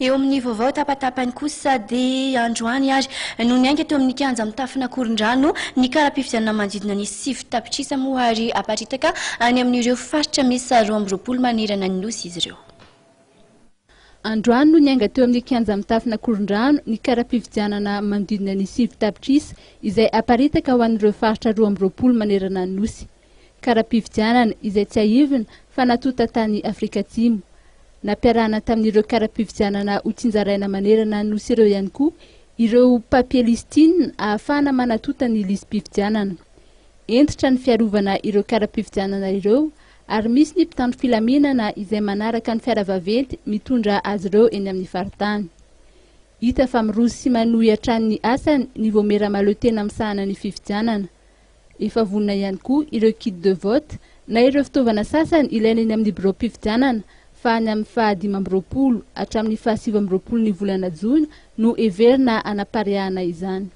eo amin'ny vaovao tapatapany kosa dia androany ary no niainga teo amin'ny kianja amin'ny tafina koron-drano ny karapifidianana manodidina ny 7 tapitrisa moa ary aparitaka any amin'ireo faritra misy 12 manerana ny nosy izy ireo. Androany no niainga teo amin'ny kianja amin'ny tafina koron-drano ny karapifidianana manodidina ny 7 tapitrisa izay aparitaka ho an'ireo faritra 12 manerana ny nosy. Karapifidianana izay tsy ahivina fa natota tany Afrika Atsimo. Nampiarahana tamin'ireo karapifidianana ho tsinjaraina manerana ny nosy ireo ihany koa ireo papier listine ahafahana manatota ny listim-pifidianana. Entitra ny fiarovana ireo karapifidianana ireo ary misy ny mpitandro filaminana izay manaraka ny fiaravaventy mitondra azy ireo eny amin'ny faritany. Hita fa miroso sy manohy hatrany ny asany ny vomera maleo tena misahana ny fifidianana. Efa vonona ihany koa ireo kit de vote na ireo fitaovana sasany ilaina eny amin'ny birao mpifidianana fa any amin'ny 520 hatramin'ny 720 ny volana Jona no everina anapareahana izany.